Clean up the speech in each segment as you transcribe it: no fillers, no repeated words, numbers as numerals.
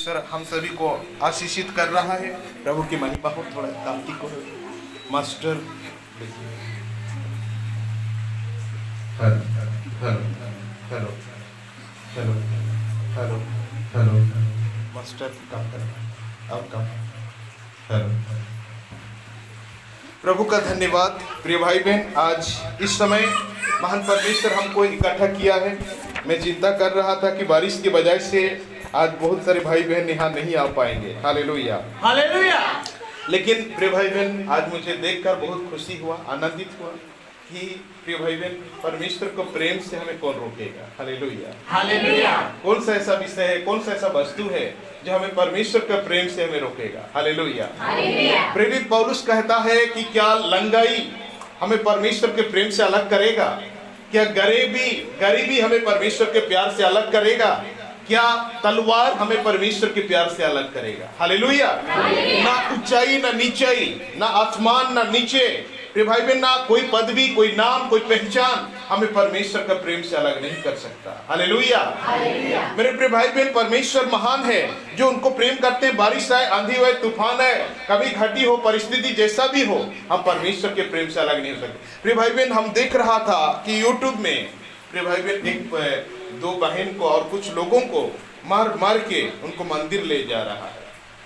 परमेश्वर हम सभी को आशीषित कर रहा है। प्रभु की महिमा हो। थोड़ा ताकती को master hello hello hello hello hello hello master काम कर अब काम हेलो। प्रभु का धन्यवाद। प्रिय भाई बहन, आज इस समय महान परमेश्वर हमको इकट्ठा किया है। मैं चिंता कर रहा था कि बारिश की वजह से आज बहुत सारे भाई बहन यहाँ नहीं आ पाएंगे। Hallelujah hallelujah. लेकिन प्रिय भाई बहन, आज मुझे देखकर बहुत खुशी हुआ, आनंदित हुआ कि प्रिय भाई बहन, परमेश्वर को प्रेम से हमें कौन रोकेगा। Hallelujah hallelujah. कौन सा ऐसा विषय है, कौन सा ऐसा वस्तु है जो हमें परमेश्वर का प्रेम से हमें रोकेगा। हालेलुया। प्रेरित पौलुस कहता है कि क्या लंगाई हमें परमेश्वर के प्रेम से अलग करेगा? क्या गरीबी हमें परमेश्वर के प्यार से अलग करेगा? क्या तलवार हमें परमेश्वर के प्यार से अलग करेगा? हालेलुया। ना ऊंचाई ना नीचाई, ना आसमान ना नीचे, प्रिय भाई बहन, ना कोई पदवी, कोई नाम, कोई पहचान हमें परमेश्वर का प्रेम से अलग नहीं कर सकता। हालेलुया। मेरे प्रिय भाई बहन, परमेश्वर महान है जो उनको प्रेम करते हैं। बारिश आए, आंधी आए, तूफान आए, कभी घटी हो, परिस्थिति जैसा भी हो, हम परमेश्वर के प्रेम से अलग नहीं हो सकते। प्रिय भाई बहन, हम देख रहा था कि यूट्यूब में प्रिय भाई बहन एक दो बहन को और कुछ लोगों को मार के उनको मंदिर ले जा रहा है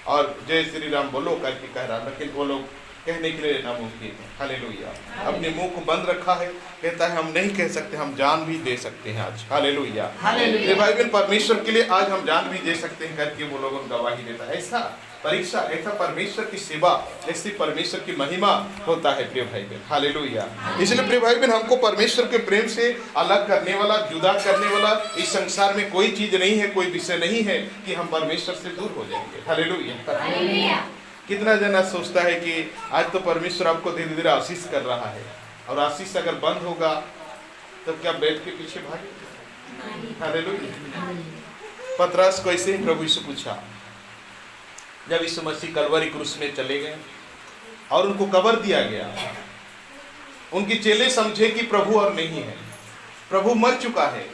और जय श्री राम बोलो करके कह रहा, लेकिन वो लोग कहने के लिए नामुमकिन है। हालेलुया। अपने मुंह को बंद रखा है, कहता है हम नहीं कह सकते, हम जान भी दे सकते हैं आज। हालेलुया। हालेलुया। भाई बहन, परमेश्वर के लिए आज हम जान भी दे सकते हैं करके वो लोगों को गवाही देता है। ऐसा परीक्षा, ऐसा परमेश्वर की सेवा, ऐसी परमेश्वर की महिमा होता है प्रिय भाई बहन। हालेलुया। इसलिए प्रिय भाई बहन, हमको परमेश्वर के प्रेम से अलग करने वाला, जुदा करने वाला इस संसार में कोई चीज नहीं है, कोई विषय नहीं है कि हम परमेश्वर से दूर हो जाएंगे। हालेलुया। कितना जना सोचता है कि आज तो परमेश्वर आपको धीरे धीरे आशीष कर रहा है और आशीष अगर बंद होगा तो क्या बेड के पीछे भागे? हालेलुया। पतरस को ऐसे ही प्रभु यीशु पूछा जब यीशु मसीह कलवरी क्रूस में चले गए और उनको कब्र दिया गया। उनके चेले समझे कि प्रभु और नहीं है, प्रभु मर चुका है।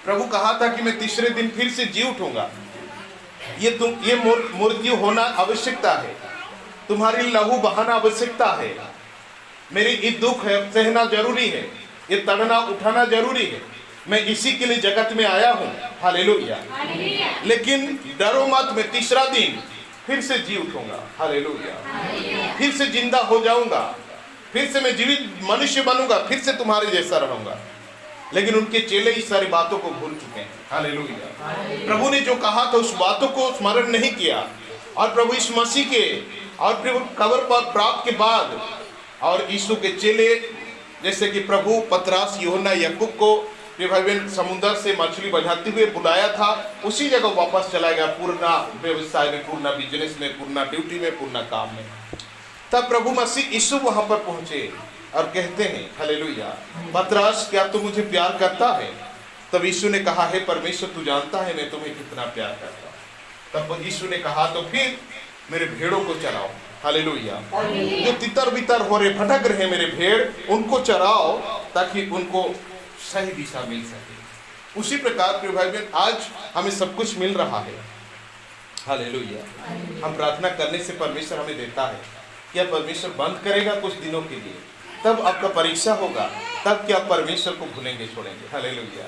प्रभु कहा था कि मैं तीसरे दिन फिर से जी उठूंगा। ये मृत्यु होना आवश्यकता है, तुम्हारी लहू बहाना आवश्यकता है, मेरी ये दुख है सहना जरूरी है, ये तड़ना उठाना जरूरी है, मैं इसी के लिए जगत में आया हूँ। हालेलुया। लेकिन डरो मत, मैं तीसरा दिन फिर से जी उठूंगा। हालेलुया। फिर से जिंदा हो जाऊंगा, फिर से मैं जीवित मनुष्य बनूंगा, फिर से तुम्हारे जैसा रहूंगा। लेकिन उनके चेले इस सारी बातों को भूल चुके हैं। हालेलुया। प्रभु ने जो कहा था उस बातों को स्मरण नहीं किया और प्रभु इस मसीह के और कब्र पर प्राप्त के बाद और यीशु के चेले जैसे कि प्रभु पतरस, यूहन्ना, याकूब को भाई बहन समुद्र से मछली बझाते हुए बुलाया था, उसी जगह वापस चला गया, पूर्णा व्यवसाय में, पूर्णा बिजनेस में, पूर्णा ड्यूटी में, पूर्णा काम में। तब प्रभु मसीह यीशु वहां पर पहुंचे और कहते हैं, हालेलुया, पतरस क्या तू मुझे प्यार करता है? तब यीशु ने कहा, है परमेश्वर तू जानता है मैं तुम्हें कितना प्यार करता हूं। तब यीशु ने कहा, तो फिर मेरे भेड़ों को चराओ। हालेलुया। जो तितर बितर हो रहे, भटक रहे मेरे भेड़, उनको चराओ ताकि उनको सही दिशा मिल सके। उसी प्रकार प्रिय भाई बहन, आज हमें सब कुछ मिल रहा है। हालेलुया। हम प्रार्थना करने से परमेश्वर हमें देता है। क्या परमेश्वर बंद करेगा कुछ दिनों के लिए? तब आपका परीक्षा होगा, तब क्या परमेश्वर को भूलेंगे, छोड़ेंगे? हालेलुया।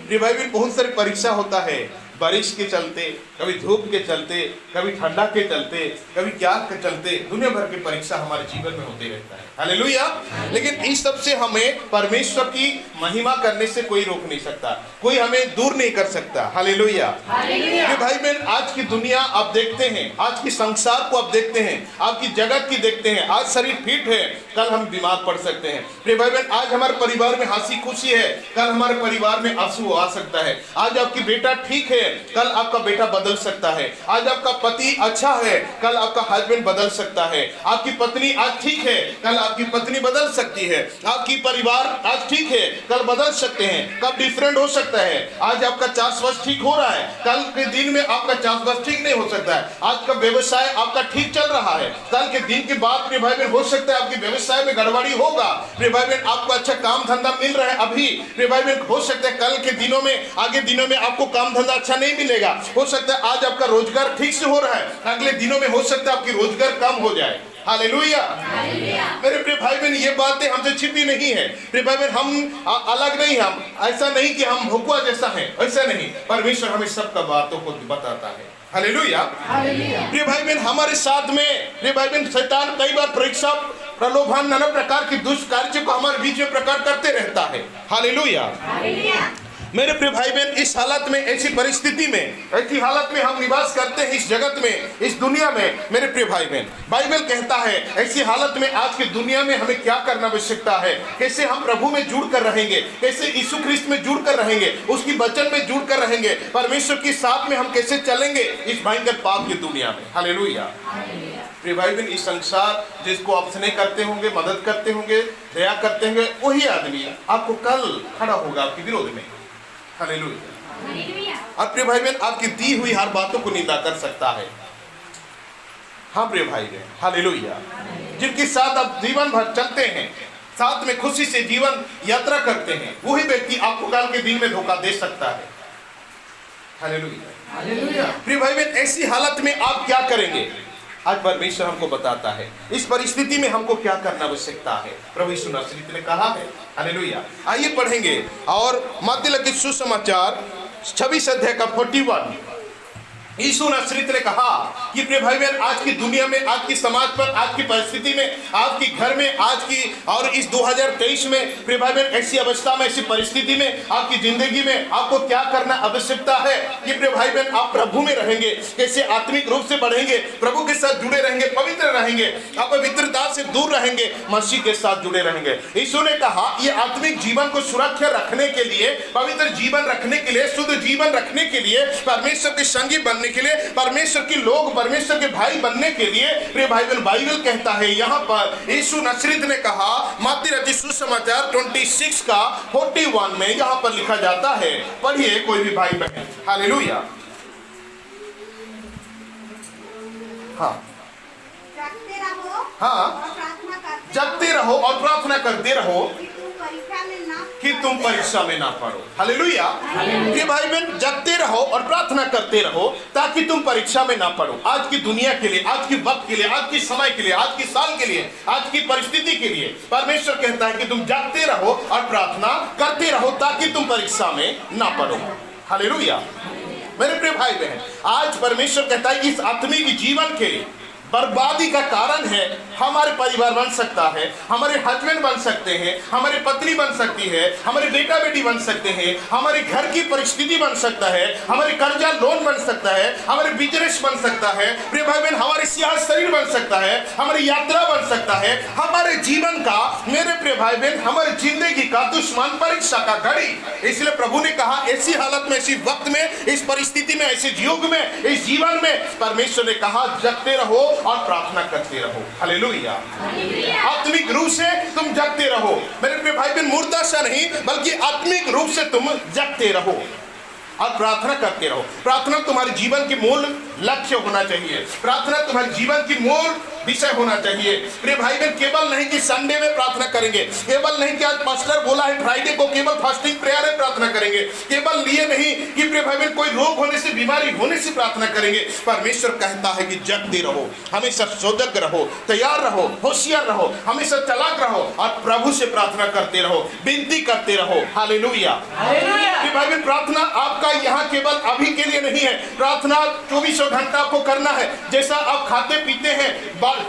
प्रिय भाई बहन, बहुत सारी परीक्षा होता है, बारिश के चलते, कभी धूप के चलते, कभी ठंडा के चलते, कभी क्या के चलते, दुनिया भर की परीक्षा हमारे जीवन में होते रहता है। हालेलुया। लेकिन इस सब से हमें परमेश्वर की महिमा करने से कोई रोक नहीं सकता, कोई हमें दूर नहीं कर सकता। हालेलुया। भाई बहन, आज की दुनिया आप देखते हैं, आज की संसार को आप देखते हैं, आपकी जगत की देखते हैं। आज शरीर फिट है, कल हम बीमार पड़ सकते हैं। प्रिय भाई बहन, आज हमारे परिवार में हंसी खुशी है, कल हमारे परिवार में आंसू आ सकता है। आज आपकी बेटा ठीक है, कल आपका बेटा बदल सकता है। आज आपका पति अच्छा है, कल आपका हस्बैंड बदल सकता है। आपकी पत्नी आज ठीक है, कल आपकी पत्नी बदल सकती है। आपकी परिवार आज ठीक है, कल बदल सकते हैं, कब डिफरेंट हो सकता है। आज आपका चाषबास ठीक हो रहा है, कल के दिन में आपका चाषबास ठीक नहीं हो सकता है। आज का व्यवसाय आपका ठीक चल रहा है, कल के दिन के बाद प्रिय भाई बहन हो सकता है आपके व्यवसाय में गड़बड़ी होगा। प्रिय भाई बहन, आपको अच्छा काम धंधा मिल रहा है अभी, प्रिय भाई बहन हो सकता है कल के दिनों में, आगे दिनों में आपको काम धंधा अच्छा नहीं मिलेगा। हो सकता है आज आपका रोजगार ठीक से हो रहा है, अगले दिनों में हो सकता है आपकी रोजगार कम हो जाए। हालेलुया। मेरे प्रिय भाई बहन, ये बातें हमसे छिपी नहीं है। प्रिय भाई बहन, हम अलग नहीं, हम ऐसा नहीं कि हम भुकुआ जैसा है, ऐसा नहीं। परमेश्वर हमें सबका बातों को बताता है। हालेलुया। प्रिय भाई बहन, हमारे साथ में प्रिय भाई बहन शैतान कई बार परीक्षा, प्रलोभन, नाना प्रकार की दुष्ट कार्य को हमारे बीच में प्रकट करते रहता है। हालेलुया। मेरे प्रिय भाई बहन, इस हालत में, ऐसी परिस्थिति में, ऐसी हालत में हम निवास करते हैं इस जगत में, इस दुनिया में। मेरे प्रिय भाई बहन, बाइबल कहता है ऐसी हालत में आज की दुनिया में हमें क्या करना आवश्यकता है, कैसे हम प्रभु में जुड़ कर रहेंगे, कैसे यीशु ख्रिस्त में जुड़ कर रहेंगे, उसकी वचन में जुड़ कर रहेंगे, परमेश्वर के साथ में हम कैसे चलेंगे इस भयंकर पाप की दुनिया में। हालेलुया। प्रिय भाई बहन, इस संसार जिसको आप स्नेह करते होंगे, मदद करते होंगे, दया करते होंगे, वही आदमी आपको कल खड़ा होगा आपके विरोध में। हालेलुया। और प्रिय भाई बहन, आपकी दी हुई हर बातों को निंदा कर सकता है। हाँ प्रिय भाई बहन, हालेलुया। जिनके साथ आप जीवन भर चलते हैं, साथ में खुशी से जीवन यात्रा करते हैं, वही व्यक्ति आपको कल के दिन में धोखा दे सकता है। हालेलुया। प्रिय भाई बहन, ऐसी हालत में आप क्या करेंगे, आज परमेश्वर हमको बताता है। इस परिस्थिति में हमको क्या करना आवश्यकता है, प्रभु यीशु नासरी ने कहा है। हालेलुया। आइए पढ़ेंगे और मत्ती लिखित सुसमाचार 26 अध्याय का 41। यीशु नासरी ने कहा कि प्रिय भाई बहन, आज की दुनिया में, आज की समाज पर, आज की परिस्थिति में, आपकी घर में, आज की और इस 2023 में प्रिय भाई बहन, ऐसी अवस्था में, ऐसी परिस्थिति में, आपकी जिंदगी में आपको क्या करना आवश्यकता है कि प्रिय भाई बहन, आप प्रभु में रहेंगे, कैसे आत्मिक रूप से बढ़ेंगे, प्रभु के साथ जुड़े रहेंगे, पवित्र रहेंगे, आप पवित्रता से दूर रहेंगे, मसीह के साथ जुड़े रहेंगे। यीशु ने कहा ये आत्मिक जीवन को सुरक्षा रखने के लिए, पवित्र जीवन रखने के लिए, शुद्ध जीवन रखने के लिए, परमेश्वर के संगी बनने के लिए, परमेश्वर के लोग, परमेश्वर के भाई बनने के लिए, प्रिय भाई बहन, बाइबल कहता है यहाँ पर यीशु नासरी ने कहा, मत्ती लिखित सुसमाचार 26 का 41 में यहाँ पर लिखा जाता है। पढ़िए कोई भी भाई बहन। हालेलुया। हाँ, जगते रहो और प्रार्थना करते रहो कि तुम परीक्षा में ना पड़ो। हालेलुया। ये भाई बहन, जगते रहो और प्रार्थना करते रहो ताकि तुम परीक्षा में ना पड़ो। आज की दुनिया के लिए, आज के वक्त के लिए, आज के समय के लिए, आज के साल के लिए, आज की परिस्थिति के लिए परमेश्वर कहता है कि तुम जगते रहो और प्रार्थना करते रहो ताकि तुम परीक्षा में ना पड़ो। हालेलुया। मेरे प्रिय भाई बहन, आज परमेश्वर कहता है इस आत्मिक जीवन के लिए बर्बादी का कारण है, हमारे परिवार बन सकता है, हमारे हस्बैंड बन सकते हैं, हमारी पत्नी बन सकती है, हमारे बेटा बेटी बन सकते हैं, हमारे घर की परिस्थिति बन सकता है, हमारे कर्जा लोन बन सकता है, हमारे बिजनेस बन सकता है, प्रिय भाई बहन, हमारे सियाह शरीर बन सकता है, हमारी यात्रा बन सकता है, हमारे जीवन का, मेरे प्रिय भाई बहन, हमारी जिंदगी का दुश्मन परीक्षा का घड़ी। इसलिए प्रभु ने कहा ऐसी हालत में, ऐसी वक्त में, इस परिस्थिति में, ऐसे युग में, इस जीवन में परमेश्वर ने कहा जगते रहो और प्रार्थना करते रहो। हालेलुया। आत्मिक रूप से तुम जगते रहो। मेरे प्रिय भाई बहन, मुर्दा सा नहीं बल्कि आत्मिक रूप से तुम जगते रहो और प्रार्थना करते रहो। प्रार्थना तुम्हारे जीवन की मूल लक्ष्य होना चाहिए, प्रार्थना तुम्हारे जीवन की मूल विषय होना चाहिए। प्रिय भाई बहन, केवल नहीं कि संडे में प्रार्थना करेंगे, केवल नहीं कि आज पास्टर बोला है फ्राइडे को केवल फास्टिंग प्रेयर में प्रार्थना करेंगे, केवल लिए नहीं कि प्रिय भाई बहन कोई रोग होने से, बीमारी होने से प्रार्थना करेंगे। परमेश्वर कहता है कि जगते रहो, हमेशा सजग रहो, तैयार रहो, होशियार रहो, हमेशा चालाक रहो और प्रभु से प्रार्थना करते रहो, विनती करते रहो। हालेलुया। प्रिय भाई बहन, प्रार्थना आपका यहाँ केवल अभी के लिए नहीं है, प्रार्थना 24 घंटा आपको करना है। जैसा आप खाते पीते हैं,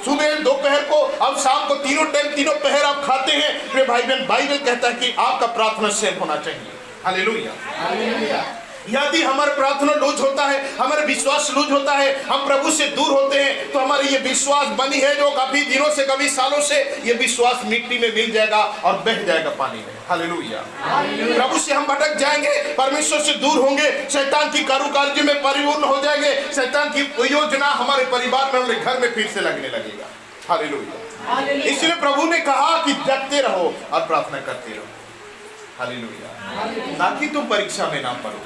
सुबह, दोपहर को और शाम को, तीनों टाइम, तीनों पहर आप खाते हैं, प्रिय भाई बहन, बाइबल कहता है कि आपका प्रार्थना सेम होना चाहिए। हालेलुया। यदि हमारा प्रार्थना लूज होता है, हमारा विश्वास लूज होता है, हम प्रभु से दूर होते हैं, तो हमारे ये विश्वास बनी है जो काफी दिनों से, कभी सालों से, ये विश्वास मिट्टी में मिल जाएगा और बह जाएगा पानी में। हालेलुया। प्रभु से हम भटक जाएंगे, परमेश्वर से दूर होंगे, शैतान की कारुकार्य में परिपूर्ण हो जाएंगे, शैतान की योजना हमारे परिवार में, हमारे घर में फिर से लगने लगेगा। हालेलुया। इसलिए प्रभु ने कहा कि जगते रहो और प्रार्थना करते रहो। हालेलुया। ताकि तुम परीक्षा में ना पड़ो।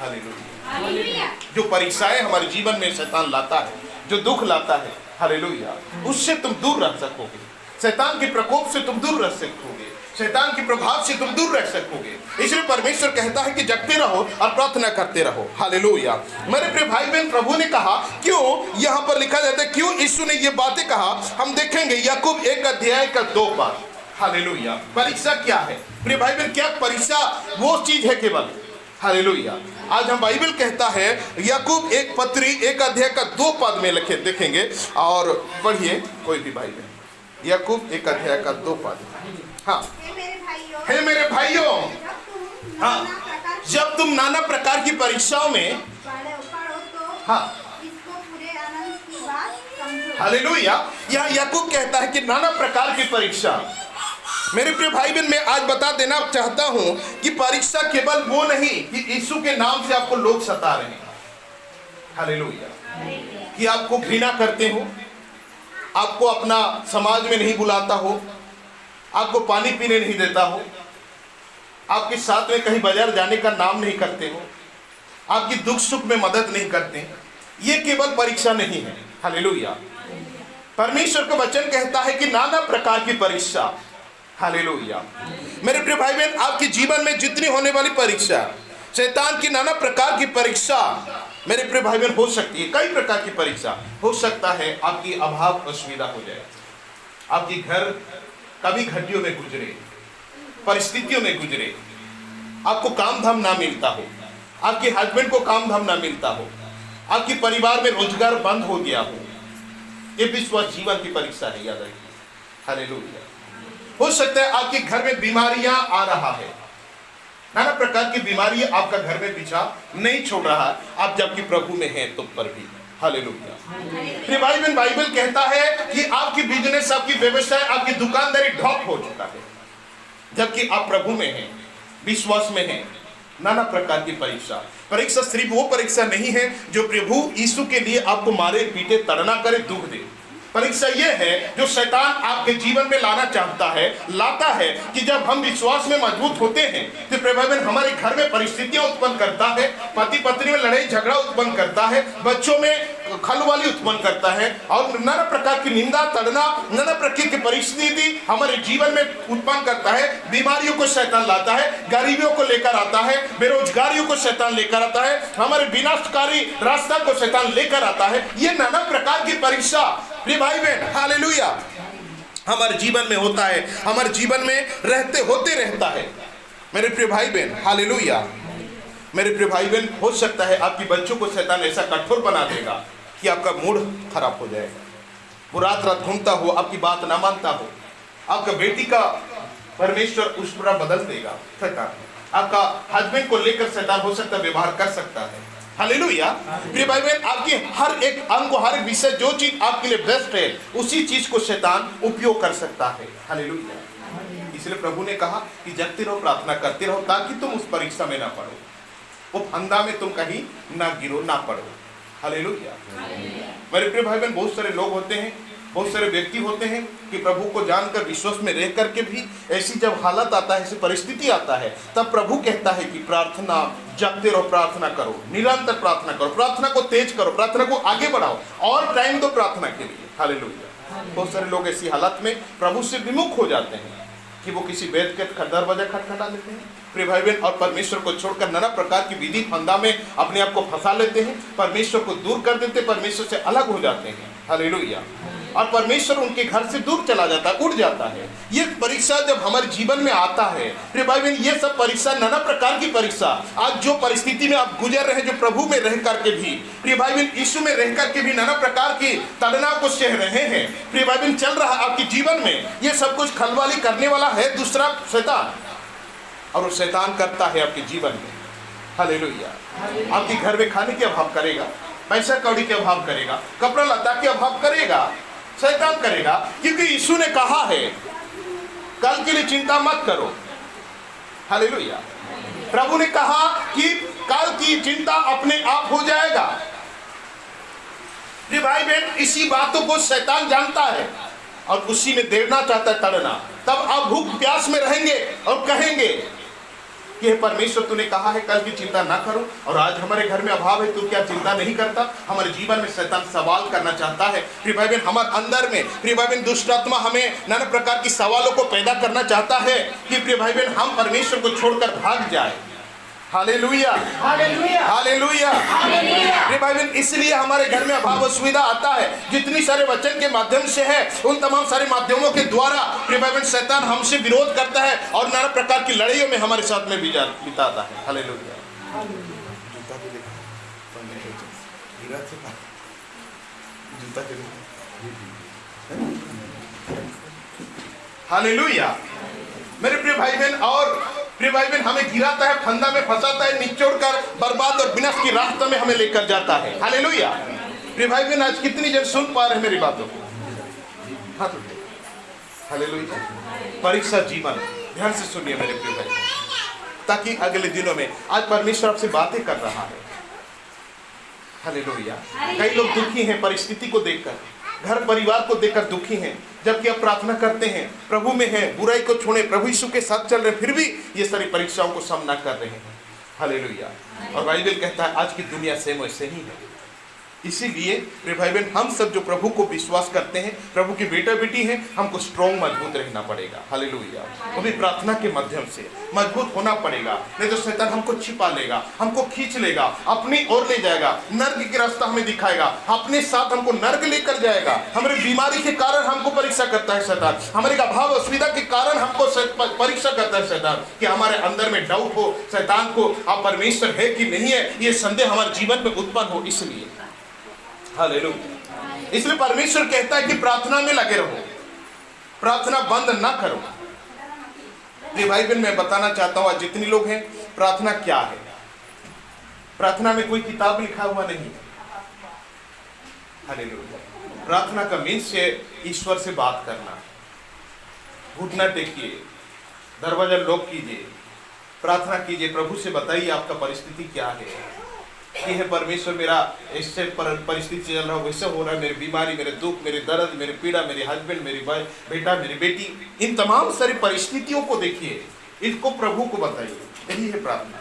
हालेलुया। जो परीक्षाएं हमारे जीवन में शैतान लाता है, जो दुख लाता है, हालेलुया, उससे तुम दूर रह सकोगे, शैतान के प्रकोप से तुम दूर रह सकोगे। शैतान के प्रभाव से तुम दूर रह सकोगे। इसलिए परमेश्वर कहता है कि जगते रहो और प्रार्थना करते रहो। हालेलुया। मेरे प्रिय भाई बहन, प्रभु ने कहा, क्यों यहाँ पर लिखा जाता है, क्यों यीशु ने ये बातें कहा, हम देखेंगे याकूब 1 अध्याय का 2 पद। हालेलुया। परीक्षा क्या है प्रिय भाई बहन? क्या परीक्षा वो चीज है केवल? हालेलुया। आज हम बाइबल कहता है याकूब 1 पत्री 1 अध्याय का 2 पद में लिखे देखेंगे, और पढ़िए कोई भी भाई बहन। याकूब 1 अध्याय का 2 पद। हाँ, हे मेरे भाइयों, हाँ, जब तुम नाना प्रकार की परीक्षाओं में, हाँ, हालेलुया। यहाँ याकूब कहता है कि नाना प्रकार की परीक्षा। मेरे प्रिय भाई बहन, मैं आज बता देना चाहता हूं कि परीक्षा केवल वो नहीं कि यीशु के नाम से आपको लोग सता रहे हैं, हालेलुया, कि आपको घृणा करते हो, आपको अपना समाज में नहीं बुलाता हो, आपको पानी पीने नहीं देता हो, आपके साथ में कहीं बाजार जाने का नाम नहीं करते हो, आपकी दुख सुख में मदद नहीं करते। ये केवल परीक्षा नहीं है। हालेलुया। परमेश्वर का वचन कहता है कि नाना प्रकार की परीक्षा। हालेलुया। मेरे प्रिय भाई बहन, आपके जीवन में जितनी होने वाली परीक्षा, शैतान की नाना प्रकार की परीक्षा, मेरे प्रिय भाई बहन, हो सकती है। कई प्रकार की परीक्षा हो सकता है। आपकी अभाव असुविधा हो जाए, आपकी घर कभी घटियों में गुजरे, परिस्थितियों में गुजरे, आपको काम धाम ना मिलता हो, आपके हस्बैंड को काम धाम ना मिलता हो, आपके परिवार में रोजगार बंद हो गया हो। ये विश्वास जीवन की परीक्षा है, याद रखिए। हालेलुया। हो सकता है आपके घर में बीमारियां आ रहा है, नाना प्रकार की बीमारियां आपका घर में पीछा नहीं छोड़ रहा, आप जबकि प्रभु में हैं तो पर भी। हालेलुया। फिर भाई बहन, बाइबल कहता है कि आपकी बिजनेस, आपकी व्यवसाय, आपकी दुकानदारी ठप हो चुका है, जबकि आप प्रभु में हैं, विश्वास में हैं। नाना प्रकार की परीक्षा। परीक्षा सिर्फ वो परीक्षा नहीं है जो प्रभु यीशु के लिए आपको मारे पीटे, तड़ना करे, दुख दे। परीक्षा यह है जो शैतान आपके जीवन में लाना चाहता है, लाता है, कि जब हम विश्वास में मजबूत होते हैं तो प्रभावन हमारे घर में परिस्थितियां उत्पन्न करता है, पति पत्नी में लड़ाई झगड़ा उत्पन्न करता है, बच्चों में खलवाली उत्पन्न करता है, और नाना प्रकार की निंदा, तड़ना, नाना प्रकार की परिस्थिति हमारे जीवन में उत्पन्न करता है। बीमारियों को शैतान लाता है, गरीबियों को लेकर आता है, बेरोजगारियों को शैतान लेकर आता है, हमारे विनाशकारी रास्ता को शैतान लेकर आता है। ये नाना प्रकार की परीक्षा प्रिय भाई बहन, हालेलुया, हमारे जीवन में होता है, हमारे जीवन में रहते होते रहता है। मेरे प्रिय भाई बहन, हालेलुया। मेरे प्रिय भाई बहन, हो सकता है आपके बच्चों को शैतान ऐसा कठोर बना देगा कि आपका मूड खराब हो जाएगा, वो रात रात घूमता हो, आपकी बात ना मानता हो, आपका बेटी का परमेश्वर उस पूरा बदल देगा शैतान, आपका हस्बैंड को लेकर शैतान हो सकता है व्यवहार कर सकता है। हालेलुया। प्रिय भाई बहन, आपकी हर एक अंग, हर एक विषय, जो चीज आपके लिए बेस्ट है, उसी चीज को शैतान उपयोग कर सकता है। हालेलुया। इसलिए प्रभु ने कहा कि जगते रहो, प्रार्थना करते रहो, ताकि तुम उस परीक्षा में ना पड़ो, वो फंदा में तुम कहीं ना गिरो, ना पड़ो। हालेलुया। मेरे प्रिय भाई बहन, बहुत सारे लोग होते हैं, बहुत सारे व्यक्ति होते हैं कि प्रभु को जानकर, विश्वास में रह करके भी ऐसी जब हालत आता है, ऐसी परिस्थिति आता है, तब प्रभु कहता है कि प्रार्थना, जगते रहो, प्रार्थना करो, निरंतर प्रार्थना करो, प्रार्थना को तेज करो, प्रार्थना को आगे बढ़ाओ, और टाइम दो प्रार्थना के लिए। हालेलुया। बहुत सारे लोग ऐसी हालत में प्रभु से विमुख हो जाते हैं कि वो किसी वेद के दरवाजा खटखटा लेते हैं, प्रिय भाई बहन, और परमेश्वर को छोड़कर नाना प्रकार की विधि फंदा में अपने आप को फंसा लेते हैं, परमेश्वर को दूर कर देते, परमेश्वर से अलग हो जाते हैं। हालेलुया। और परमेश्वर उनके घर से दूर चला जाता है, उड़ जाता है। ये परीक्षा जब हमारे जीवन में आता है प्रिय भाई बहन, ये सब परीक्षा, नाना प्रकार की परीक्षा, आज जो परिस्थिति में आप गुजर रहे हैं, जो प्रभु में रह करके भी, प्रिय भाई बहन, यीशु में रह करके भी नाना प्रकार की तड़नाव को सह रहे हैं, प्रिय भाई बहन, चल रहा है आपके जीवन में, ये सब कुछ खलवाली करने वाला है दूसरा शैतान, और वो शैतान करता है आपके जीवन में। हालेलुया। आपके घर में खाने के अभाव करेगा, पैसा कौड़ी के अभाव करेगा, कपड़ा लता के अभाव करेगा, शैतान करेगा, क्योंकि यीशु ने कहा है कल के लिए चिंता मत करो। हालेलुया। प्रभु ने कहा कि कल की चिंता अपने आप हो जाएगा। जी भाई बहन, इसी बातों को शैतान जानता है और उसी में देना चाहता है, तड़ना। तब आप भूख प्यास में रहेंगे और कहेंगे कि हे परमेश्वर तूने कहा है कल की चिंता ना करो, और आज हमारे घर में अभाव है, तू क्या चिंता नहीं करता? हमारे जीवन में शैतान सवाल करना चाहता है प्रिय भाई बहन, हमारे अंदर में प्रिय भाई बहन दुष्ट आत्मा हमें नाना प्रकार की सवालों को पैदा करना चाहता है कि प्रिय भाई बहन हम परमेश्वर को छोड़कर भाग जाए। हालेलुया, हालेलुया, हालेलुया, प्रिय भाई बहन, इसलिए हमारे घर में अभाव असुविधा आता है। जितनी सारे वचन के माध्यम से है, उन तमाम सारे माध्यमों के द्वारा प्रिय भाई बहन शैतान हमसे विरोध करता है और नाना प्रकार की लड़ाइयों में हमारे साथ में बिताता है। हालेलुया, हालेलुया मेरे प्रिय भाई बहन, और प्रिय भाई बहन हमें गिराता है, फंदा में फंसाता है, निचोड़ कर बर्बाद और विनाश की रास्ते में हमें लेकर जाता है। हालेलुया प्रिय भाई बहन, आज कितनी जन सुन पा रहे हैं मेरी बातों को? हाँ तो हालेलुया। परीक्षा जीवन, ध्यान से सुनिए मेरे प्रिय भाई, ताकि अगले दिनों में आज परमेश्वर आपसे बातें कर रहा है। हालेलुया। कई लोग दुखी हैं परिस्थिति को देखकर, घर परिवार को देखकर दुखी हैं, जबकि अब प्रार्थना करते हैं, प्रभु में हैं, बुराई को छोड़े, प्रभु यीशु के साथ चल रहे, फिर भी ये सारी परीक्षाओं को सामना कर रहे हैं। हालेलुया। और बाइबल कहता है आज की दुनिया सेम वैसे ही है। इसीलिए प्रिय भाई बहन, हम सब जो प्रभु को विश्वास करते हैं, प्रभु की बेटा बेटी हैं, हमको स्ट्रॉन्ग मजबूत रहना पड़ेगा। हालेलुया। वो भी प्रार्थना के माध्यम से मजबूत होना पड़ेगा, नहीं तो शैतान हमको छिपा लेगा, हमको खींच लेगा, अपनी ओर ले जाएगा, नर्क की रास्ता हमें दिखाएगा, अपने साथ हमको नर्क लेकर जाएगा। हमारी बीमारी के कारण हमको परीक्षा करता है शैतान, हमारे अभाव असुविधा के कारण हमको परीक्षा करता है शैतान, कि हमारे अंदर में डाउट हो, शैतान को आप परमेश्वर है कि नहीं है ये संदेह हमारे जीवन में उत्पन्न हो। इसलिए हालेलुया, इसलिए परमेश्वर कहता है कि प्रार्थना में लगे रहो, प्रार्थना बंद ना करो। ये भाई बहन मैं बताना चाहता हूं आज जितने लोग हैं, प्रार्थना क्या है? प्रार्थना में कोई किताब लिखा हुआ नहीं है। हालेलुया। प्रार्थना का मीन्स है ईश्वर से बात करना। घुटना टेकिए, दरवाजा लॉक कीजिए, प्रार्थना कीजिए, प्रभु से बताइए आपका परिस्थिति क्या है। कि है परमेश्वर मेरा इससे परिस्थिति चल रहा हो, वैसे हो रहा है, मेरी बीमारी, मेरे दुख, मेरे दर्द, मेरी पीड़ा, मेरे हस्बैंड, मेरी बेटा, मेरी बेटी, इन तमाम सारी परिस्थितियों को देखिए, इसको प्रभु को बताइए। यही है प्रार्थना।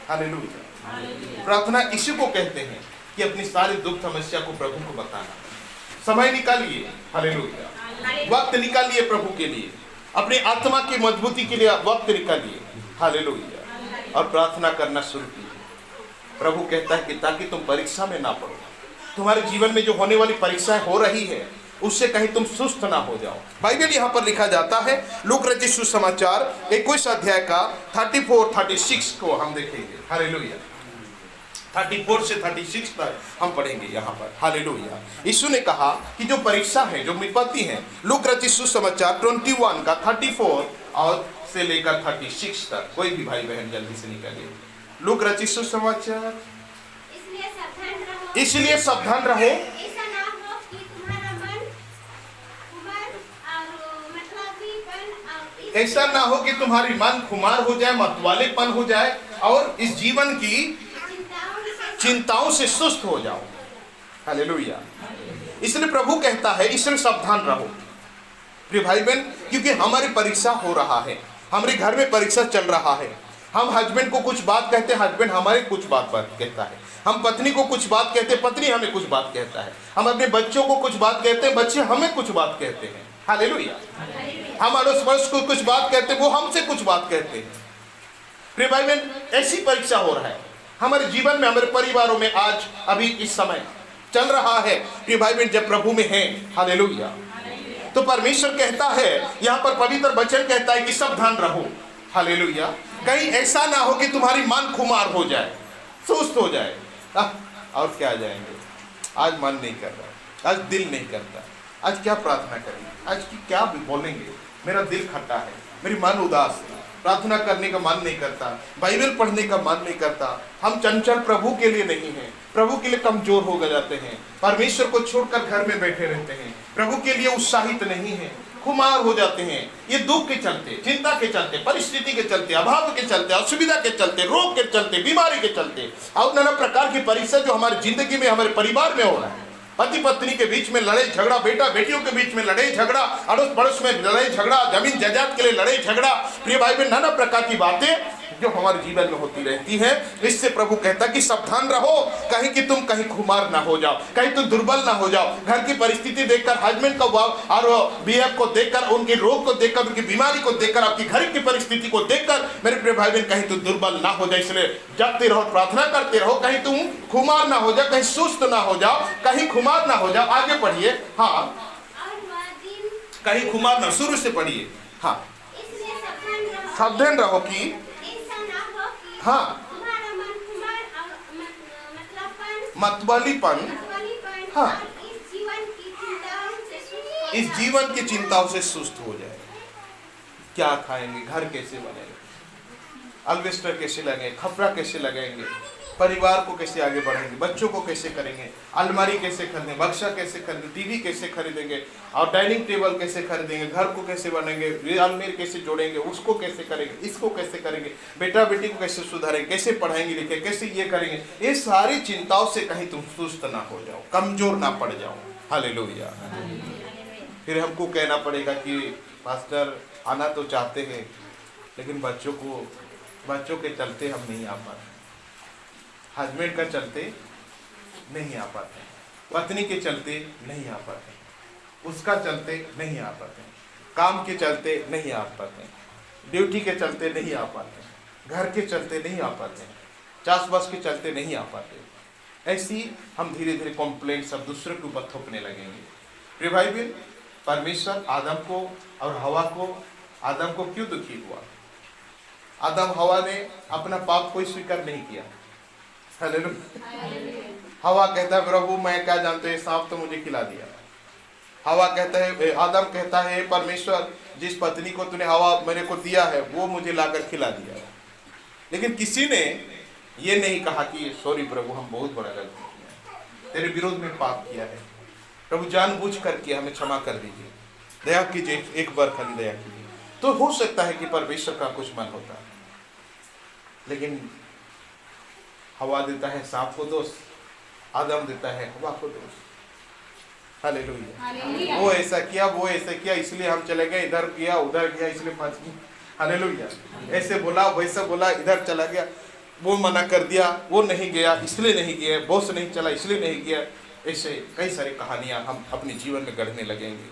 हालेलुया। प्रार्थना इसी को कहते हैं कि अपनी सारी दुख समस्या को प्रभु को बताना। समय निकालिए, हालेलुया, वक्त निकालिए प्रभु के लिए, अपनी आत्मा की मजबूती के लिए वक्त निकालिए। हालेलुया। और प्रार्थना करना शुरू कीजिए। प्रभु कहता है कि ताकि तुम परीक्षा में ना पड़ो, तुम्हारे जीवन में जो होने वाली परीक्षाएं हो रही है उससे कहीं तुम सुस्त ना हो जाओ। बाइबल यहाँ पर लिखा जाता है, लूका रचित सुसमाचार 21 अध्याय का 34-36 को हम देखेंगे। हालेलुया। 34 से 36 तक हम पढ़ेंगे यहाँ पर। हालेलुया। यीशु ने कहा कि जो परीक्षा है, जो विपत्ति है, लूका रचित सुसमाचार 21 का 34 और से लेकर 36 तक, कोई भी भाई बहन जल्दी से निकालिए। लूका रचित सुसमाचार, इसलिए सावधान रहो, ऐसा ना हो कि तुम्हारी मन खुमार हो जाए, मतवालेपन हो जाए और इस जीवन की चिंताओं से सुस्त हो जाओ। हालेलुया। इसलिए प्रभु कहता है इसलिए सावधान रहो प्रिय भाई बहन, क्योंकि हमारी परीक्षा हो रहा है, हमारे घर में परीक्षा चल रहा है। हम हस्बैंड को कुछ बात कहते हैं, हस्बैंड हमारे कुछ बात कहता है। हम पत्नी को कुछ बात कहते हैं, पत्नी हमें कुछ बात कहता है। हम अपने बच्चों को कुछ बात कहते हैं, बच्चे हमें कुछ बात कहते हैं। हालेलुया। हम अड़ोस पड़ोस को कुछ बात कहते हैं, वो हमसे कुछ बात कहते हैं। प्रिय भाई बहन, ऐसी परीक्षा हो रहा है हमारे जीवन में, हमारे परिवारों में। आज अभी इस समय चल रहा है प्रिय भाई बहन, जब प्रभु में हैं। हालेलुया। तो परमेश्वर कहता है, यहाँ पर पवित्र वचन कहता है कि सावधान रहो। हालेलुया। कहीं ऐसा ना हो कि तुम्हारी मन खुमार हो जाए, सुस्त हो जाए, और क्या जाएंगे, आज मन नहीं कर रहा, आज दिल नहीं करता, आज क्या प्रार्थना करेंगे, आज की क्या बोलेंगे, मेरा दिल खट्टा है, मेरी मन उदास है, प्रार्थना करने का मन नहीं करता, बाइबल पढ़ने का मन नहीं करता। हम चंचल प्रभु के लिए नहीं हैं, प्रभु के लिए कमजोर हो जाते हैं, परमेश्वर को छोड़कर घर में बैठे रहते हैं, प्रभु के लिए उत्साहित नहीं है, खुमार हो जाते हैं। ये दुख के चलते, चिंता के चलते, परिस्थिति के चलते, अभाव के चलते, असुविधा के चलते, रोग के चलते, बीमारी के चलते, और नाना प्रकार की परीक्षा जो हमारी जिंदगी में, हमारे परिवार में हो रहा है। पति पत्नी के बीच में लड़ाई झगड़ा, बेटा बेटियों के बीच में लड़ाई झगड़ा, अड़ोस पड़ोस में लड़ाई झगड़ा, जमीन जायदाद के लिए लड़ाई झगड़ा, प्रिय भाई बहन, नाना प्रकार की बातें जो हमारे जीवन में होती रहती है। इससे प्रभु कहता है कि सावधान रहो, कहीं कि तुम कहीं खुमार ना हो जाओ, कहीं तुम दुर्बल ना हो जाओ। घर की परिस्थिति देखकर, हस्बैंड को और बीएफ को देखकर, उनके रोग को देखकर, उनकी बीमारी को देखकर, आपकी घर की परिस्थिति को देखकर मेरे प्रिय भाई बहन कहीं तुम दुर्बल ना हो जाए। इसलिए जगते रहो, प्रार्थना करते रहो, कहीं तुम खुमार ना हो जाओ, कहीं सुस्त ना हो जाओ, कहीं खुमार ना हो जाओ। आगे पढ़िए। हाँ, कहीं खुमार ना, शुरू से पढ़िए। हाँ, सावधान रहो कि हाँ मतवालीपन, हाँ, इस जीवन की चिंताओं से सुस्त हो जाए। क्या खाएंगे, घर कैसे बनेंगे, अल्वेस्टर कैसे लगेंगे, खपरा कैसे लगेंगे, परिवार को कैसे आगे बढ़ाएंगे, बच्चों को कैसे करेंगे, अलमारी कैसे खरीदेंगे, बक्सा कैसे खरीदेंगे, टीवी कैसे खरीदेंगे, और डाइनिंग टेबल कैसे खरीदेंगे, घर को कैसे बनाएंगे, अलमीर कैसे जोड़ेंगे, उसको कैसे करेंगे, इसको कैसे करेंगे, बेटा बेटी को कैसे सुधारेंगे, कैसे पढ़ाएंगे लिखेंगे, कैसे ये करेंगे। ये सारी चिंताओं से कहीं तुम सुस्त ना हो जाओ, कमजोर ना पड़ जाओ। हालेलुया। फिर हमको कहना पड़ेगा कि पास्टर आना तो चाहते हैं, लेकिन बच्चों के चलते हम नहीं आ पाते, हस्बैंड का चलते नहीं आ पाते, पत्नी के चलते नहीं आ पाते, उसका चलते नहीं आ पाते, काम के चलते नहीं आ पाते, ड्यूटी के चलते नहीं आ पाते, घर के चलते नहीं आ पाते, चासबास के चलते नहीं आ पाते। ऐसी हम धीरे धीरे कंप्लेंट सब दूसरे के ऊपर थोपने लगेंगे। प्रिय भाई बहन, परमेश्वर आदम को क्यों दुखी हुआ? आदम हवा ने अपना पाप कोई स्वीकार नहीं किया। हालेलुया। हवा कहता है प्रभु मैं क्या जानते, सांप तो मुझे खिला दिया। हवा कहता है, आदम कहता है परमेश्वर जिस पत्नी को तूने हवा मेरे को दिया है वो मुझे लाकर खिला दिया। लेकिन किसी ने ये नहीं कहा कि सॉरी प्रभु हम बहुत बड़ा गलती किया, तेरे विरोध में पाप किया है, प्रभु जानबूझ कर किया, हमें क्षमा कर दीजिए, दया कीजिए, एक बार खाली दया कीजिए। तो हो सकता है कि परमेश्वर का कुछ मन होता है, लेकिन हवा देता है सांप को दोष, आदम देता है हवा को दोष। हालेलुया। वो ऐसा किया, वो ऐसा किया, इसलिए हम चले गए, इधर किया उधर किया इसलिए फंस गए। हालेलुया। ऐसे बोला वैसा बोला, इधर चला गया, वो मना कर दिया, वो नहीं गया इसलिए नहीं गया, बॉस नहीं चला इसलिए नहीं गया। ऐसे कई सारी कहानियां हम अपने जीवन में गढ़ने लगेंगे।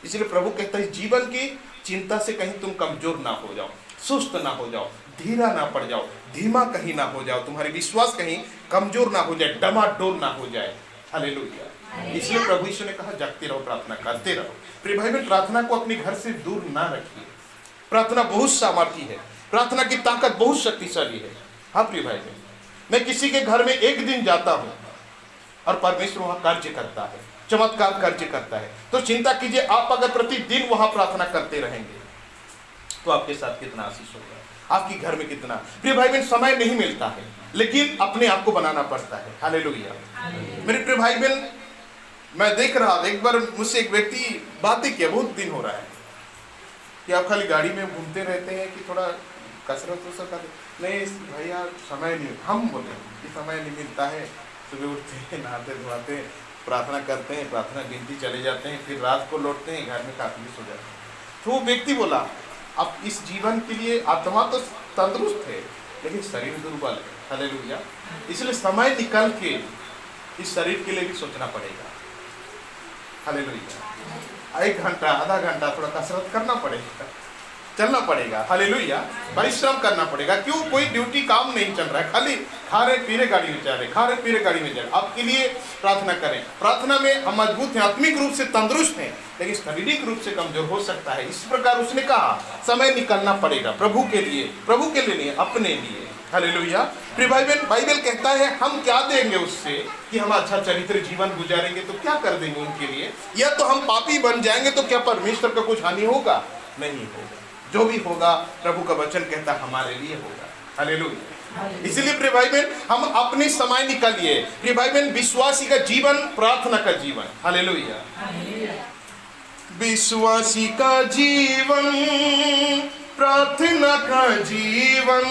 इसलिए प्रभु कहता है जीवन की चिंता से कहीं तुम कमजोर ना हो जाओ, सुस्त ना हो जाओ, धीरा ना पड़ जाओ, धीमा कहीं ना हो जाओ, तुम्हारे विश्वास कहीं कमजोर ना हो जाए, डमाडोल ना हो जाए। हालेलुया। इसलिए प्रभु यीशु ने कहा जागते रहो, प्रार्थना करते रहो। प्रिय भाई बहन, प्रार्थना को अपने घर से दूर ना रखिए। प्रार्थना बहुत सामर्थी है, प्रार्थना की ताकत बहुत शक्तिशाली है। हाँ प्रिय भाई बहन, मैं किसी के घर में एक दिन जाता हूँ और परमेश्वर वहां कार्य करता है, चमत्कार कार्य करता है, तो चिंता कीजिए आप अगर प्रतिदिन वहां प्रार्थना करते रहेंगे तो आपके साथ कितना आशीष होगा, आपके घर में कितना। प्रिय भाई बहन, समय नहीं मिलता है लेकिन अपने आप को बनाना पड़ता है। हालेलुया। मेरे प्रिय भाई बहन, मैं देख रहा था, एक बार मुझसे एक व्यक्ति बातें किया, बहुत दिन हो रहा है कि आप खाली गाड़ी में घूमते रहते हैं कि थोड़ा कसरत हो सकता है। नहीं भैया समय नहीं, हम बोले कि समय नहीं मिलता है, सुबह उठते हैं, नहाते धोते हैं, प्रार्थना करते हैं, प्रार्थना गिनती चले जाते हैं, फिर रात को लौटते हैं, घर में काफी सो जाते हैं। तो वो व्यक्ति बोला अब इस जीवन के लिए आत्मा तो तंदुरुस्त है लेकिन शरीर दुर्बल है। हालेलुया। इसलिए समय निकल के इस शरीर के लिए भी सोचना पड़ेगा। हालेलुया। 1 घंटा आधा घंटा थोड़ा कसरत करना पड़ेगा, चलना पड़ेगा। हालेलुया। परिश्रम करना पड़ेगा। क्यों? कोई ड्यूटी काम नहीं चल रहा है, खाली खा रहे पी रहे गाड़ी में जा रहे, खा रहे पी रहे गाड़ी में जा रहे। आपके लिए प्रार्थना करें। प्रार्थना में हम मजबूत हैं, आत्मिक रूप से तंदुरुस्त हैं, लेकिन शारीरिक रूप से कमजोर हो सकता है। इस प्रकार उसने कहा समय निकलना पड़ेगा प्रभु के लिए नहीं, अपने लिए। हालेलुया। प्रिय भाई बहन, बाइबल कहता है हम क्या देंगे उससे कि हम अच्छा चरित्र जीवन गुजारेंगे तो क्या कर देंगे उनके लिए, या तो हम पापी बन जाएंगे तो क्या परमेश्वर का कुछ हानि होगा? नहीं होगा। जो भी होगा प्रभु का वचन कहता है हमारे लिए होगा। हालेलुया। इसलिए प्रिय भाई बहन, हम अपने समय निकालिए। प्रिय भाई बहन, विश्वासी का जीवन प्रार्थना का जीवन। हालेलुया। विश्वासी का जीवन प्रार्थना का जीवन,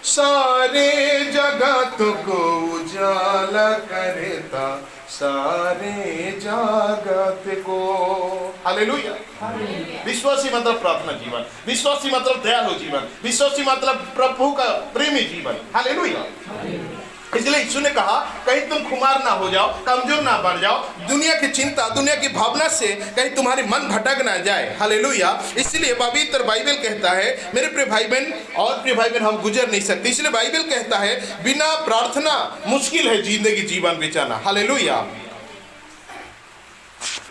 सारे जगत को उजाला करता, सारे जगत को। हालेलुया। विश्वासी मतलब प्रार्थना जीवन, विश्वासी मतलब दयालु जीवन, विश्वासी मतलब प्रभु का प्रेमी जीवन। हालेलुया। इसलिए यीशु ने कहा कहीं तुम खुमार ना हो जाओ, कमजोर ना बढ़ जाओ, दुनिया की चिंता, दुनिया की भावना से कहीं तुम्हारी मन भटक ना जाए। हालेलुया। इसलिए पवित्र बाइबल कहता है, मेरे प्रिय भाई बहन और प्रिय भाई बहन, हम गुजर नहीं सकते। इसलिए बाइबल कहता है बिना प्रार्थना मुश्किल है जिंदगी जीवन बिताना। हालेलुया।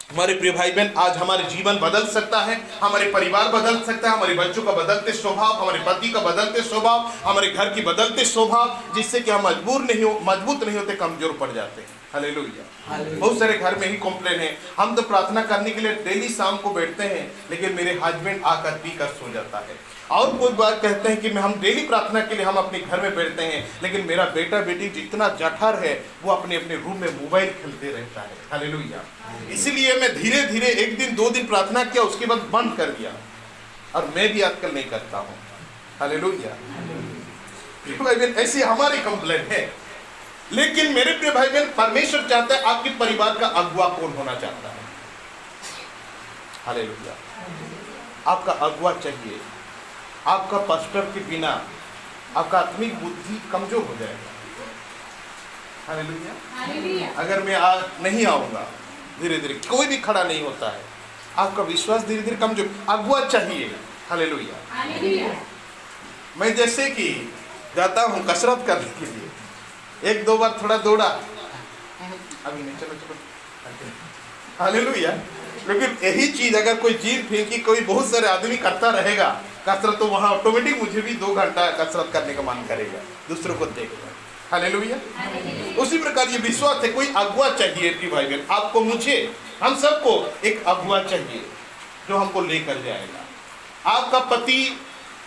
हमारे प्रिय भाई बहन, आज हमारे जीवन बदल सकता है, हमारे परिवार बदल सकता है, हमारे बच्चों का बदलते स्वभाव, हमारे पति का बदलते स्वभाव, हमारे घर की बदलते स्वभाव, जिससे कि हम मजबूत नहीं होते, कमजोर पड़ जाते हैं। हालेलुया। बहुत सारे घर में ही कंप्लेन है, हम तो प्रार्थना करने के लिए डेली शाम को बैठते हैं, लेकिन मेरे हस्बैंड आकर पीकर सो जाता है। और कोई बात कहते हैं कि हम डेली प्रार्थना के लिए हम अपने घर में बैठते हैं, लेकिन मेरा बेटा बेटी जितना जठर है वो अपने अपने रूम में मोबाइल खेलते रहता है। हालेलुया। इसीलिए मैं धीरे धीरे 1 दिन 2 दिन प्रार्थना किया, उसके बाद बंद कर दिया, और मैं भी आजकल नहीं करता हूँ। हालेलुया। भाई बहन, ऐसी हमारी कंप्लेन है, लेकिन मेरे प्रिय भाई बहन, परमेश्वर चाहता है आपके परिवार का अगुवा कौन होना चाहता है। हालेलुया। आपका अगुवा चाहिए। आपका पास्टर के बिना आपका आत्मिक बुद्धि कमजोर हो जाएगा। हालेलुया। अगर मैं नहीं आऊंगा, धीरे धीरे कोई भी खड़ा नहीं होता है, आपका विश्वास धीरे धीरे कमजोर। अगुआ चाहिए। हालेलुया। मैं जैसे कि जाता हूँ कसरत करने के लिए, 1-2 बार थोड़ा दौड़ा, अभी नहीं, चलो चलो। हालेलुया। लेकिन यही चीज अगर कोई जीत फेंकी, कोई बहुत सारे आदमी करता रहेगा कसरत, तो वहां ऑटोमेटिक मुझे भी 2 घंटा कसरत करने का मन करेगा, दूसरों को देखकर। हालेलुया। उसी प्रकार ये विश्वास है, कोई अगुआ चाहिए कि भाई बहन, आपको, मुझे, हम सबको एक अगुआ चाहिए जो हमको लेकर जाएगा। आपका पति,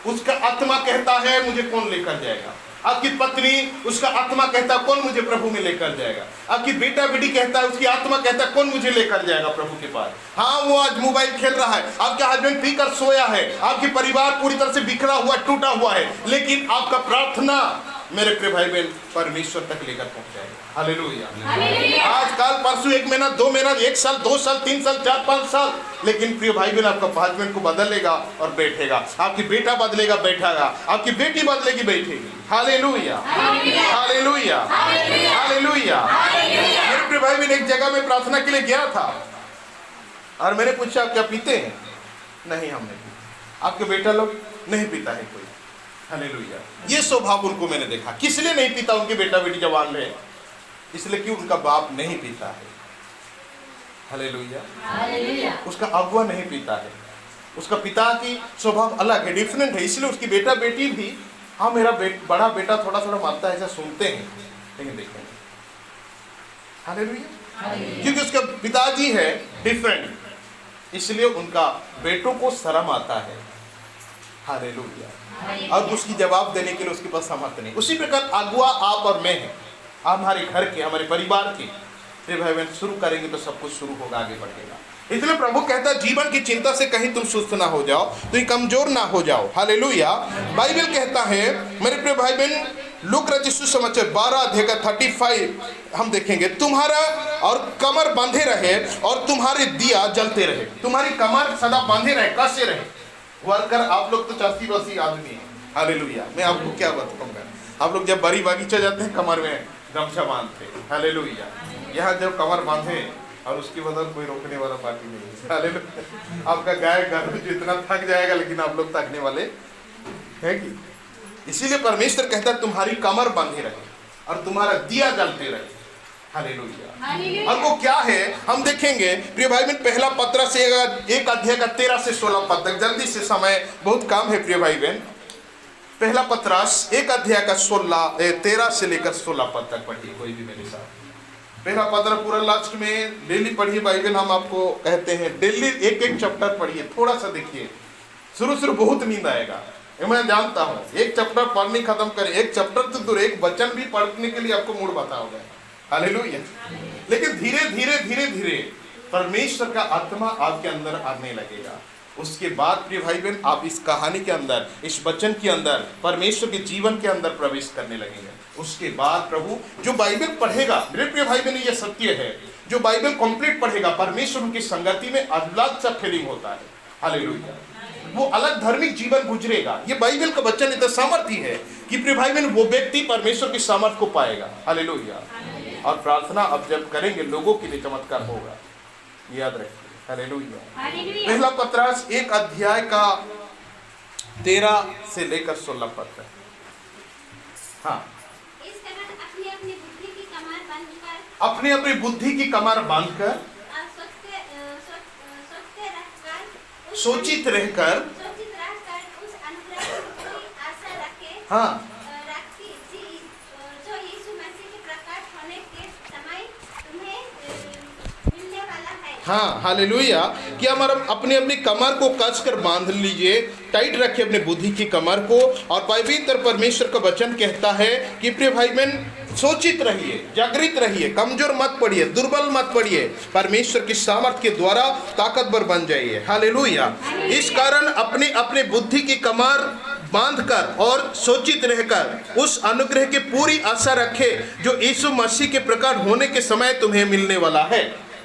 उसका आत्मा कहता है मुझे कौन लेकर जाएगा। आपकी पत्नी, उसका आत्मा कहता है कौन मुझे प्रभु में लेकर जाएगा। आपकी बेटा बेटी कहता है, उसकी आत्मा कहता है कौन मुझे लेकर जाएगा प्रभु के पास। हाँ, वो आज मोबाइल खेल रहा है, आपके हस्बैंड पीकर सोया है, आपकी परिवार पूरी तरह से बिखरा हुआ, टूटा हुआ है, लेकिन आपका प्रार्थना मेरे प्रिय भाई बहन परमेश्वर तक लेकर पहुंच जाएगा। हालेलुया। आज कल परसों 1 महीना 2 महीना 1 साल 2 साल 3 साल 4 5 साल, लेकिन प्रिय भाई बहन आपका हस्बैंड को बदलेगा और बैठेगा, आपकी बेटा बदलेगा बैठेगा, आपकी बेटी बदलेगी बैठेगी। हालेलुया। हालेलुया। हालेलुया। मेरे प्रिय भाई बहन, एक जगह में प्रार्थना के लिए गया था और मैंने पूछा क्या पीते हैं? नहीं, हम नहीं पीते। आपके बेटा लोग नहीं पीता है कोई। हालेलुया। ये स्वभाव उनको मैंने देखा। किस लिए नहीं पीता? उनके बेटा बेटी जवान रहे, इसलिए कि उनका बाप नहीं पीता है। हालेलुया। उसका अगुआ नहीं पीता है, उसका पिता की स्वभाव अलग है, डिफरेंट है, इसलिए उसकी बेटा बेटी भी, हाँ मेरा बड़ा बेटा थोड़ा थोड़ा मानता है, ऐसा सुनते हैं, लेकिन देखेंगे। हालेलुया। क्योंकि उसका पिताजी है डिफरेंट, इसलिए उनका बेटों को शर्म आता है। हालेलुया। और उसकी जवाब देने के लिए उसके पास सामर्थ्य नहीं। उसी प्रकार अगुआ आप और मैं हैं, आप हमारे घर के, हमारे परिवार के। फिर भाई बहन शुरू करेंगे तो सब कुछ शुरू होगा, आगे बढ़ेगा। इसलिए प्रभु कहता है जीवन की चिंता से कहीं तुम सुस्त ना हो जाओ, तुम कमजोर ना हो जाओ। हालेलुया। बाइबल कहता है मेरे प्रिय भाई बहन, लूका रचित सुसमाचार 12 अध्याय का 35 हम देखेंगे, तुम्हारा और कमर बांधे रहे और तुम्हारे दिया जलते रहे। तुम्हारी कमर सदा बांधे रहे, कसे रहे। वर्कर आप लोग तो 80-80 आदमी हैं। हालेलुया। मैं आपको क्या बताऊंगा, आप लोग जब बड़ी बागीचा जाते हैं कमर में गमछा बांधते हैं। हालेलुया। यहाँ जब कमर बांधे और उसकी बदल कोई रोकने वाला पार्टी नहीं है। हालेलुया। आपका गाय घर में जितना थक जाएगा, लेकिन आप लोग थकने वाले है कि। इसीलिए परमेश्वर कहता है तुम्हारी कमर बांधे रहे और तुम्हारा दिया जलते रहे। हालेलुया। और वो क्या है हम देखेंगे प्रिय भाई बहन, पहला पत्रस से 1 अध्याय का 13 से 16 पद तक। जल्दी से, समय बहुत कम है प्रिय भाई बहन। पहला पत्रस 1 अध्याय का 13 से लेकर 16 पद तक पढ़िए कोई भी मेरे साथ। पहला पत्र पूरा लास्ट में डेली पढ़िए बाइबल, हम आपको कहते हैं डेली एक चैप्टर पढ़िए, थोड़ा सा देखिए। शुरू बहुत नींद आएगा, मैं जानता हूँ। एक चैप्टर पढ़ने खत्म करें, एक चैप्टर तो दूर, एक वचन भी पढ़ने के लिए आपको मूड बताओगे। हालेलुया। लेकिन धीरे धीरे धीरे धीरे परमेश्वर का आत्मा आपके अंदर आने लगेगा। उसके बाद प्रिय भाई बहन, आप इस कहानी के अंदर, इस वचन के अंदर, परमेश्वर के जीवन के अंदर प्रवेश करने लगेंगे। उसके बाद प्रभु जो बाइबल पढ़ेगा, मेरे प्रिय भाई बहन, ये सत्य है, जो बाइबल कंप्लीट पढ़ेगा, परमेश्वर उनकी संगति में अलग सा फीलिंग होता है। हालेलुया। वो अलग धार्मिक जीवन गुजरेगा। ये बाइबल का वचन इतना सामर्थ्य है कि प्रिय भाई बहन वो व्यक्ति परमेश्वर की सामर्थ्य को पाएगा। हालेलुया। और प्रार्थना अब जब करेंगे लोगों के लिए चमत्कार होगा, याद रखिए। हालेलुया। पहला पत्रास 1 अध्याय का 13 से लेकर 16 पद है। हाँ, अपनी अपनी बुद्धि की कमर बांधकर सोचित रहकर उस अनुग्रह की पूरी आशा रखें, हाँ, जो यीशु मसीह के प्रकट होने के समय तुम्हें मिलने वाला है। हाँ, हालेलुया। कि हमारा अपनी अपनी कमर को कसकर बांध लीजिए, टाइट रखिए अपनी बुद्धि की कमर को। और पवित्र परमेश्वर का वचन कहता है कि प्रिय भाई बहन सोचित रहिए, जागृत रहिए, कमजोर मत पड़िए, दुर्बल मत पड़िए, परमेश्वर की सामर्थ के द्वारा ताकतवर बन जाइए। हालेलुया। इस कारण अपने अपने बुद्धि की कमर बांधकर और सोचित रहकर उस अनुग्रह की पूरी आशा रखे जो यीशु मसीह के प्रकट होने के समय तुम्हें मिलने वाला है।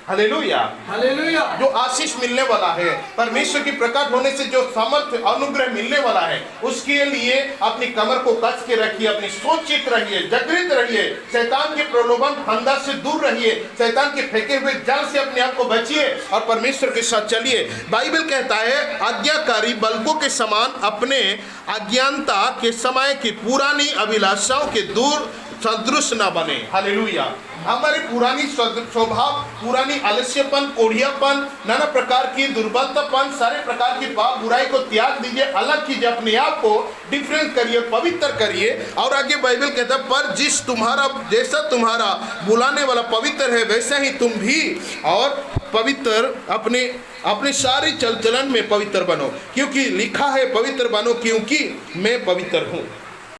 Hallelujah, hallelujah. जो आशीष मिलने वाला है, परमेश्वर की प्रकट होने से जो सामर्थ्य अनुग्रह मिलने वाला है, उसके लिए अपनी कमर को कस के रखिए, अपनी सोचित रहिए, जागृत रहिए, शैतान के प्रलोभन फंदा से दूर रहिए, शैतान के फेंके हुए जाल से अपने आप को बचिए और परमेश्वर के साथ चलिए। बाइबल कहता है आज्ञाकारी बालकों के समान अपने अज्ञानता के समय की पुरानी अभिलाषाओं के दूर सदृश न बने। हालेलुया। हमारे पुरानी स्वभाव, पुरानी आलस्यपन, कोढ़ियापन, नाना प्रकार की दुर्बलतापन, सारे प्रकार की पाप बुराई को त्याग दीजिए, अलग कीजिए, अपने आप को डिफरेंट करिए, पवित्र करिए। और आगे बाइबल कहता है पर जैसा तुम्हारा बुलाने वाला पवित्र है वैसा ही तुम भी और पवित्र अपने सारे चल चलन में पवित्र बनो, क्योंकि लिखा है पवित्र बनो क्योंकि मैं पवित्र हूँ।